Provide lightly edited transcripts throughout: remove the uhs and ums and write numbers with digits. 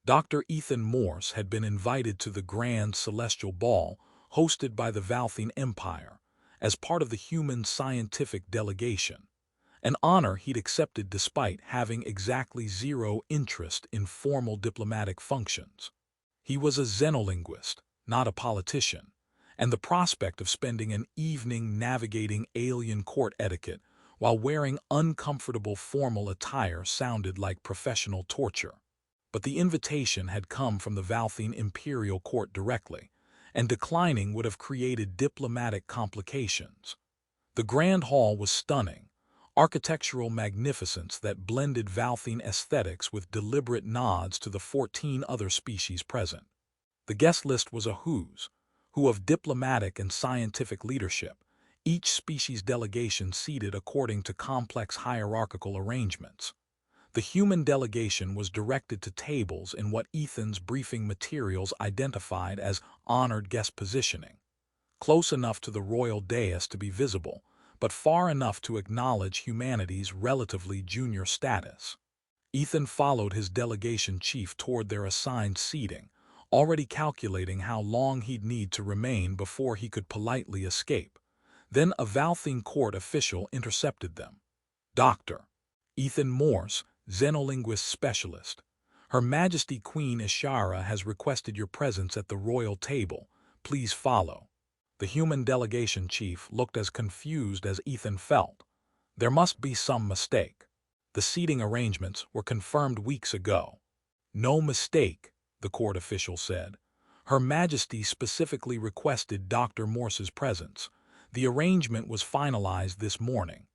Dr. Ethan Morse had been invited to the Grand Celestial Ball hosted by the Valtheen Empire as part of the human scientific delegation, an honor he'd accepted despite having exactly zero interest in formal diplomatic functions. He was a xenolinguist, not a politician, and the prospect of spending an evening navigating alien court etiquette while wearing uncomfortable formal attire sounded like professional torture. But the invitation had come from the Valtheen Imperial Court directly, and declining would have created diplomatic complications. The Grand Hall was stunning, architectural magnificence that blended Valtheen aesthetics with deliberate nods to the 14 other species present. The guest list was a who's who of diplomatic and scientific leadership, each species delegation seated according to complex hierarchical arrangements. The human delegation was directed to tables in what Ethan's briefing materials identified as honored guest positioning, close enough to the royal dais to be visible, but far enough to acknowledge humanity's relatively junior status. Ethan followed his delegation chief toward their assigned seating, already calculating how long he'd need to remain before he could politely escape. Then a Valtheen court official intercepted them. "Dr. Ethan Morse, xenolinguist specialist. Her Majesty Queen Ishara has requested your presence at the royal table. Please follow." The human delegation chief looked as confused as Ethan felt. There must be some mistake. The seating arrangements were confirmed weeks ago. "No mistake," the court official said. "Her Majesty specifically requested Dr. Morse's presence. The arrangement was finalized this morning."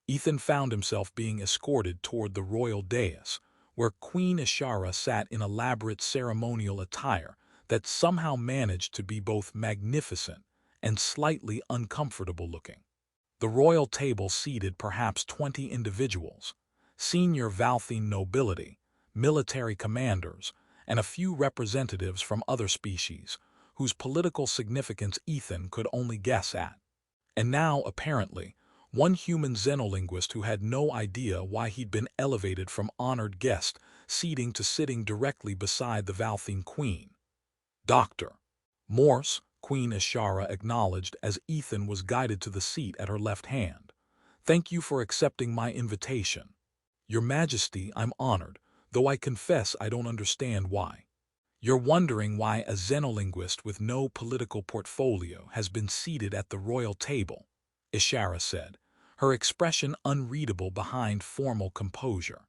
Ethan found himself being escorted toward the royal dais, where Queen Ishara sat in elaborate ceremonial attire that somehow managed to be both magnificent and slightly uncomfortable looking. The royal table seated perhaps 20 individuals, senior Valtheen nobility, military commanders, and a few representatives from other species, whose political significance Ethan could only guess at. And now, apparently, one human xenolinguist who had no idea why he'd been elevated from honored guest seating to sitting directly beside the Valtheen Queen. "Dr. Morse," Queen Ishara acknowledged as Ethan was guided to the seat at her left hand. "Thank you for accepting my invitation." "Your Majesty, I'm honored, though I confess I don't understand why." "You're wondering why a xenolinguist with no political portfolio has been seated at the royal table," Ishara said, her expression unreadable behind formal composure.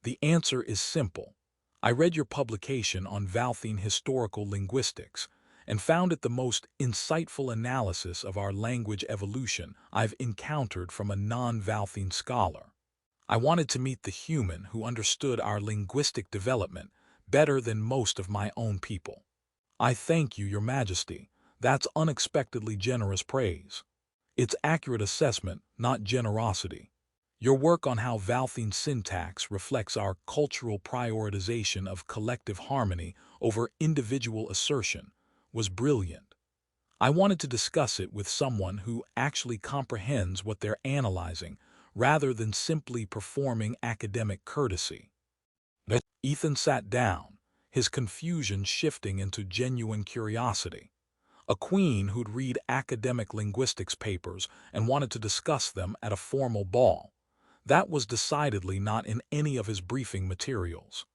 "The answer is simple. I read your publication on Valtheen historical linguistics and found it the most insightful analysis of our language evolution I've encountered from a non-Valtheen scholar. I wanted to meet the human who understood our linguistic development better than most of my own people." "I thank you, Your Majesty. That's unexpectedly generous praise." "It's accurate assessment, not generosity. Your work on how Valtheen syntax reflects our cultural prioritization of collective harmony over individual assertion was brilliant. I wanted to discuss it with someone who actually comprehends what they're analyzing rather than simply performing academic courtesy." Ethan sat down, his confusion shifting into genuine curiosity. A queen who'd read academic linguistics papers and wanted to discuss them at a formal ball. That was decidedly not in any of his briefing materials.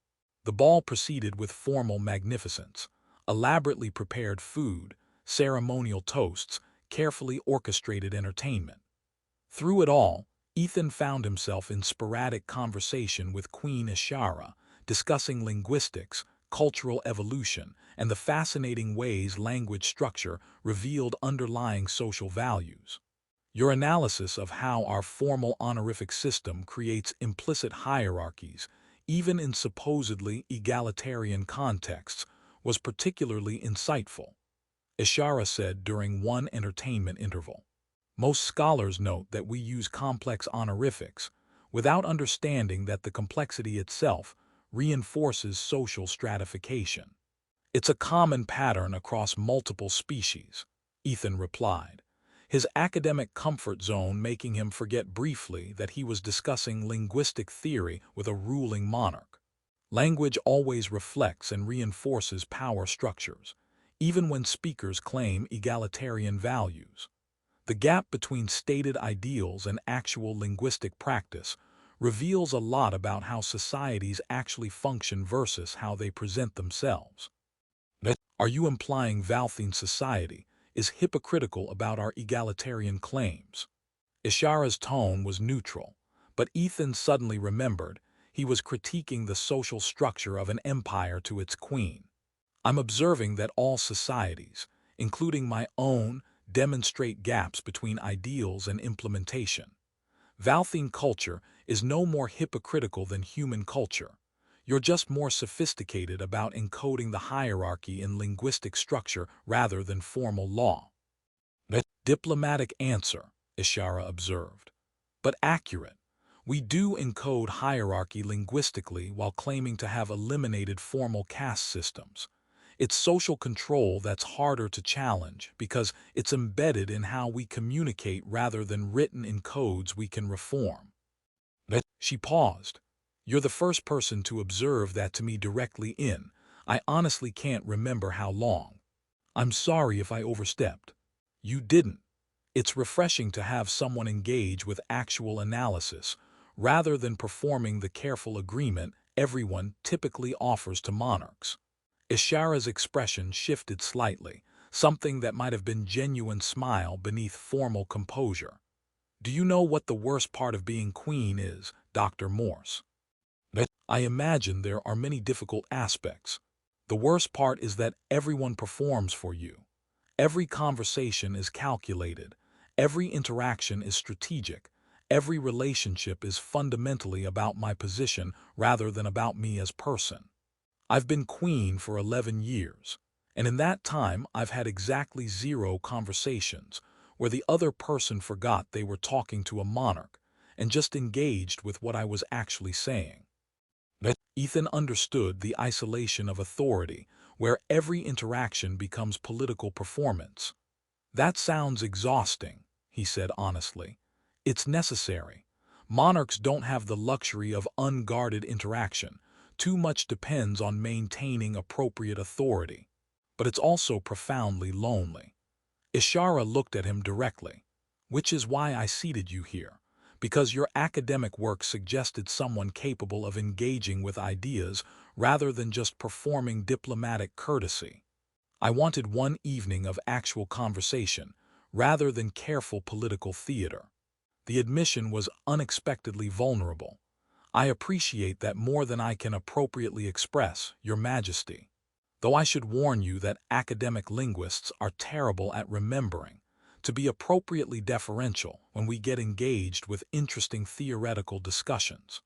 The ball proceeded with formal magnificence, elaborately prepared food, ceremonial toasts, carefully orchestrated entertainment. Through it all, Ethan found himself in sporadic conversation with Queen Ishara, discussing linguistics, cultural evolution, and the fascinating ways language structure revealed underlying social values. "Your analysis of how our formal honorific system creates implicit hierarchies, even in supposedly egalitarian contexts, was particularly insightful," Ishara said during one entertainment interval. "Most scholars note that we use complex honorifics, without understanding that the complexity itself reinforces social stratification." "It's a common pattern across multiple species," Ethan replied, his academic comfort zone making him forget briefly that he was discussing linguistic theory with a ruling monarch. Language always reflects and reinforces power structures, even when speakers claim egalitarian values. The gap between stated ideals and actual linguistic practice reveals a lot about how societies actually function versus how they present themselves. Are you implying Valtheen society is hypocritical about our egalitarian claims? Ishara's tone was neutral, but Ethan suddenly remembered he was critiquing the social structure of an empire to its queen. I'm observing that all societies, including my own, demonstrate gaps between ideals and implementation. Valtheen culture is no more hypocritical than human culture. You're just more sophisticated about encoding the hierarchy in linguistic structure rather than formal law. Diplomatic answer, Ishara observed. But accurate. We do encode hierarchy linguistically while claiming to have eliminated formal caste systems. It's social control that's harder to challenge because it's embedded in how we communicate rather than written in codes we can reform. She paused. You're the first person to observe that to me directly in. I honestly can't remember how long. I'm sorry if I overstepped. You didn't. It's refreshing to have someone engage with actual analysis rather than performing the careful agreement everyone typically offers to monarchs. Ishara's expression shifted slightly, something that might have been genuine smile beneath formal composure. Do you know what the worst part of being queen is, Dr. Morse? I imagine there are many difficult aspects. The worst part is that everyone performs for you. Every conversation is calculated. Every interaction is strategic. Every relationship is fundamentally about my position rather than about me as person. I've been queen for 11 years, and in that time I've had exactly 0 conversations where the other person forgot they were talking to a monarch and just engaged with what I was actually saying. Ethan understood the isolation of authority, where every interaction becomes political performance. That sounds exhausting, he said honestly. It's necessary. Monarchs don't have the luxury of unguarded interaction. Too much depends on maintaining appropriate authority. But it's also profoundly lonely. Ishara looked at him directly. Which is why I seated you here. Because your academic work suggested someone capable of engaging with ideas rather than just performing diplomatic courtesy. I wanted one evening of actual conversation, rather than careful political theater. The admission was unexpectedly vulnerable. I appreciate that more than I can appropriately express, Your Majesty. Though I should warn you that academic linguists are terrible at remembering to be appropriately deferential when we get engaged with interesting theoretical discussions.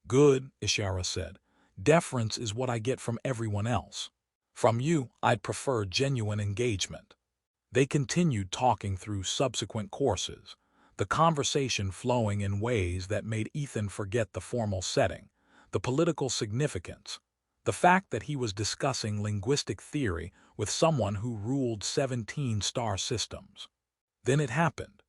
Good, Ishara said. Deference is what I get from everyone else. From you, I'd prefer genuine engagement. They continued talking through subsequent courses, the conversation flowing in ways that made Ethan forget the formal setting, the political significance, the fact that he was discussing linguistic theory with someone who ruled 17 star systems. Then it happened.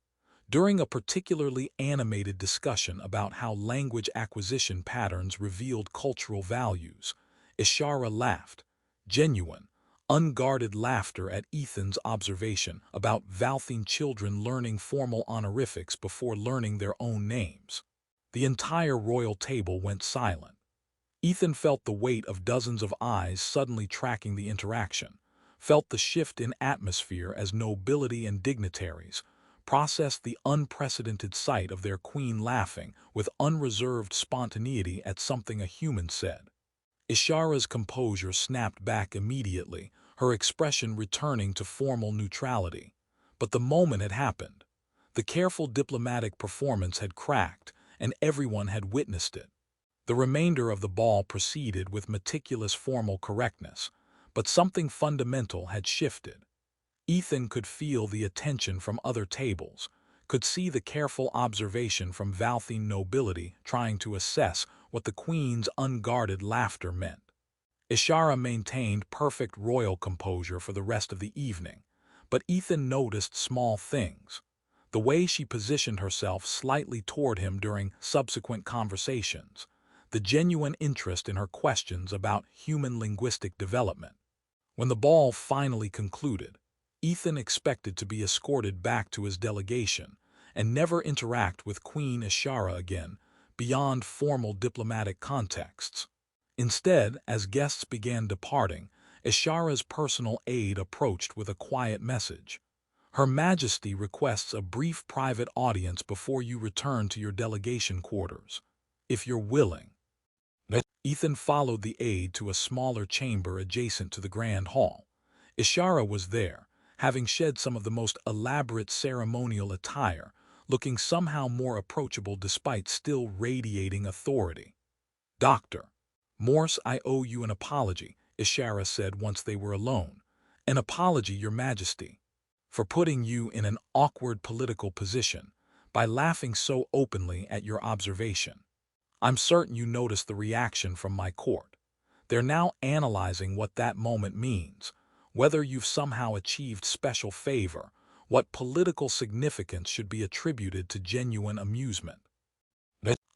During a particularly animated discussion about how language acquisition patterns revealed cultural values, Ishara laughed, genuine, unguarded laughter at Ethan's observation about Valtheen children learning formal honorifics before learning their own names. The entire royal table went silent. Ethan felt the weight of dozens of eyes suddenly tracking the interaction, felt the shift in atmosphere as nobility and dignitaries processed the unprecedented sight of their queen laughing with unreserved spontaneity at something a human said. Ishara's composure snapped back immediately, her expression returning to formal neutrality. But the moment had happened. The careful diplomatic performance had cracked, and everyone had witnessed it. The remainder of the ball proceeded with meticulous formal correctness, but something fundamental had shifted. Ethan could feel the attention from other tables, could see the careful observation from Valtheen nobility trying to assess what the queen's unguarded laughter meant. Ishara maintained perfect royal composure for the rest of the evening, but Ethan noticed small things. The way she positioned herself slightly toward him during subsequent conversations, the genuine interest in her questions about human linguistic development. When the ball finally concluded, Ethan expected to be escorted back to his delegation and never interact with Queen Ishara again beyond formal diplomatic contexts. Instead, as guests began departing, Ishara's personal aide approached with a quiet message. Her Majesty requests a brief private audience before you return to your delegation quarters, if you're willing. Ethan followed the aide to a smaller chamber adjacent to the Grand Hall. Ishara was there, having shed some of the most elaborate ceremonial attire, looking somehow more approachable despite still radiating authority. "Doctor Morse, I owe you an apology," Ishara said once they were alone. "An apology, Your Majesty, for putting you in an awkward political position by laughing so openly at your observation. I'm certain you noticed the reaction from my court. They're now analyzing what that moment means, whether you've somehow achieved special favor, what political significance should be attributed to genuine amusement."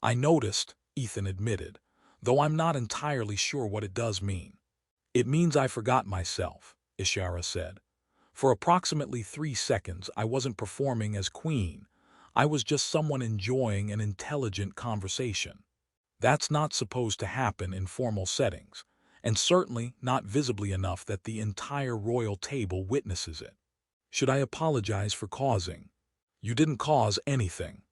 "I noticed," Ethan admitted, "though I'm not entirely sure what it does mean." "It means I forgot myself," Ishara said. "For approximately 3 seconds, I wasn't performing as queen. I was just someone enjoying an intelligent conversation. That's not supposed to happen in formal settings, and certainly not visibly enough that the entire royal table witnesses it. Should I apologize for causing?" "You didn't cause anything.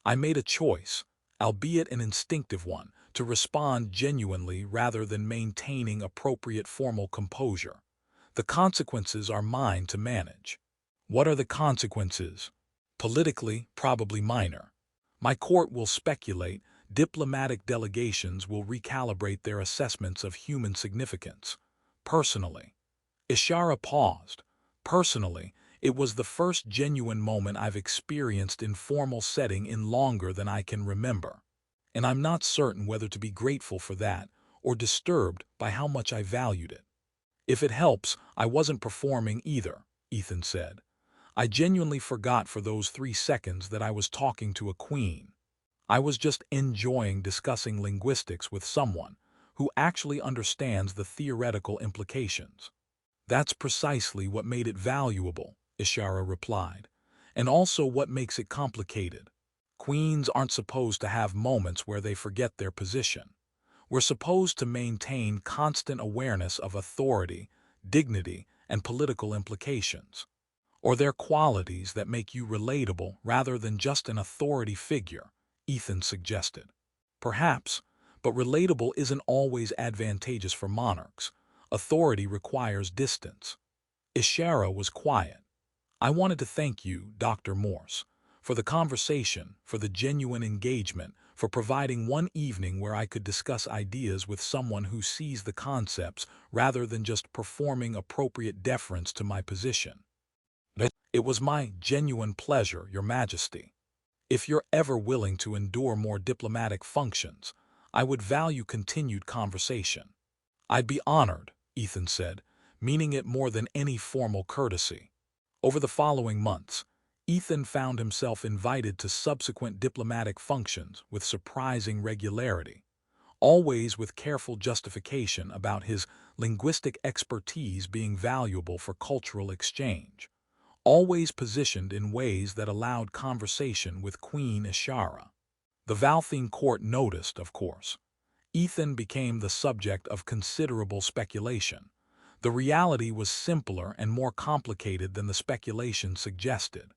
I made a choice, albeit an instinctive one, to respond genuinely rather than maintaining appropriate formal composure. The consequences are mine to manage." "What are the consequences?" "Politically, probably minor. My court will speculate, diplomatic delegations will recalibrate their assessments of human significance. Personally," Ishara paused. "Personally, it was the first genuine moment I've experienced in formal setting in longer than I can remember. And I'm not certain whether to be grateful for that or disturbed by how much I valued it." "If it helps, I wasn't performing either," Ethan said. "I genuinely forgot for those 3 seconds that I was talking to a queen. I was just enjoying discussing linguistics with someone who actually understands the theoretical implications." "That's precisely what made it valuable," Ishara replied, "and also what makes it complicated. Queens aren't supposed to have moments where they forget their position. We're supposed to maintain constant awareness of authority, dignity, and political implications. Or they're qualities that make you relatable rather than just an authority figure," Ethan suggested. "Perhaps, but relatable isn't always advantageous for monarchs. Authority requires distance." Ishara was quiet. "I wanted to thank you, Dr. Morse, for the conversation, for the genuine engagement, for providing one evening where I could discuss ideas with someone who sees the concepts rather than just performing appropriate deference to my position." "It was my genuine pleasure, Your Majesty. If you're ever willing to endure more diplomatic functions, I would value continued conversation." "I'd be honored," Ethan said, meaning it more than any formal courtesy. Over the following months, Ethan found himself invited to subsequent diplomatic functions with surprising regularity, always with careful justification about his linguistic expertise being valuable for cultural exchange, always positioned in ways that allowed conversation with Queen Ishara. The Valtheen court noticed, of course. Ethan became the subject of considerable speculation. The reality was simpler and more complicated than the speculation suggested.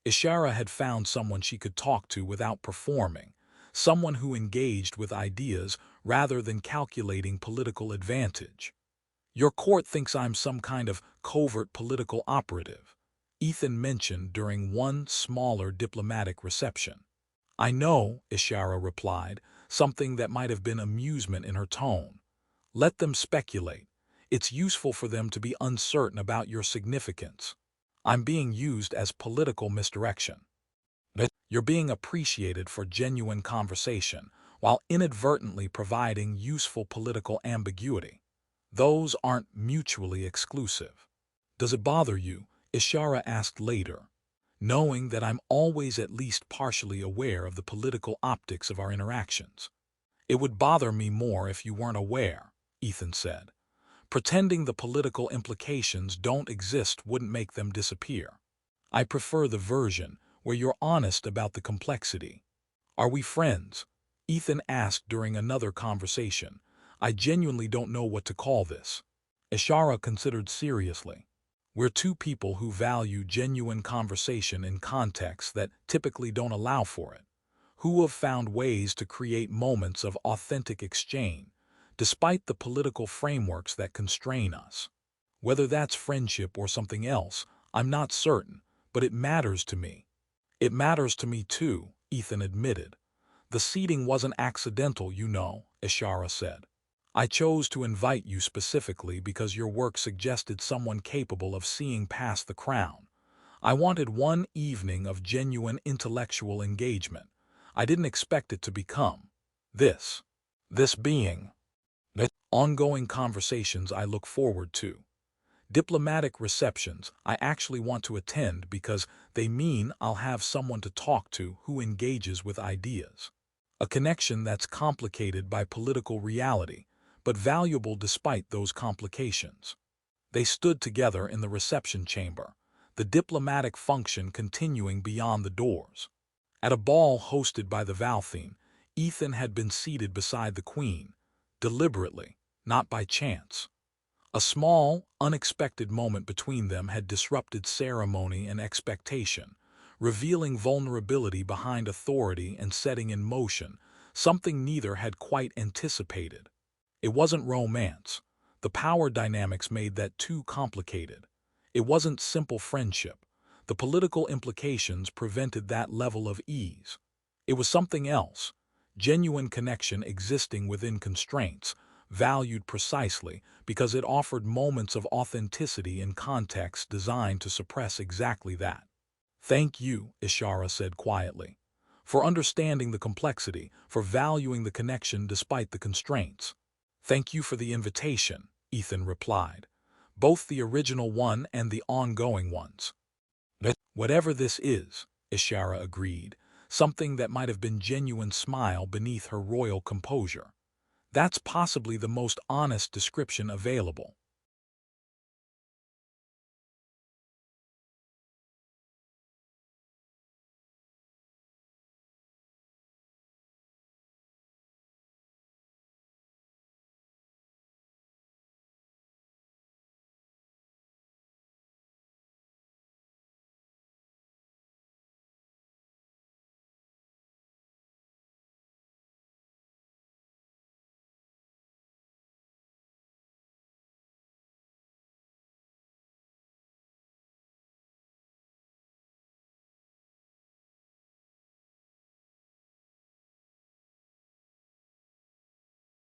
Ishara had found someone she could talk to without performing, someone who engaged with ideas rather than calculating political advantage. "Your court thinks I'm some kind of covert political operative," Ethan mentioned during one smaller diplomatic reception. "I know," Ishara replied, something that might have been amusement in her tone. "Let them speculate. It's useful for them to be uncertain about your significance. I'm being used as political misdirection. You're being appreciated for genuine conversation, while inadvertently providing useful political ambiguity. Those aren't mutually exclusive." "Does it bother you?" Ishara asked later, "knowing that I'm always at least partially aware of the political optics of our interactions?" It would bother me more if you weren't aware, Ethan said. Pretending the political implications don't exist wouldn't make them disappear. I prefer the version where you're honest about the complexity. Are we friends? Ethan asked during another conversation. I genuinely don't know what to call this. Ishara considered seriously. We're two people who value genuine conversation in contexts that typically don't allow for it, who have found ways to create moments of authentic exchange, despite the political frameworks that constrain us. Whether that's friendship or something else, I'm not certain, but it matters to me. It matters to me too, Ethan admitted. The seating wasn't accidental, you know, Ishara said. I chose to invite you specifically because your work suggested someone capable of seeing past the crown. I wanted one evening of genuine intellectual engagement. I didn't expect it to become this. This being the ongoing conversations I look forward to. Diplomatic receptions I actually want to attend because they mean I'll have someone to talk to who engages with ideas. A connection that's complicated by political reality, but valuable despite those complications. They stood together in the reception chamber, the diplomatic function continuing beyond the doors. At a ball hosted by the Valtheen, Ethan had been seated beside the Queen, deliberately, not by chance. A small, unexpected moment between them had disrupted ceremony and expectation, revealing vulnerability behind authority and setting in motion something neither had quite anticipated. It wasn't romance. The power dynamics made that too complicated. It wasn't simple friendship. The political implications prevented that level of ease. It was something else, genuine connection existing within constraints, valued precisely because it offered moments of authenticity in contexts designed to suppress exactly that. Thank you, Ishara said quietly, for understanding the complexity, for valuing the connection despite the constraints. Thank you for the invitation, Ethan replied, both the original one and the ongoing ones. Whatever this is, Ishara agreed, something that might have been genuine smile beneath her royal composure. That's possibly the most honest description available.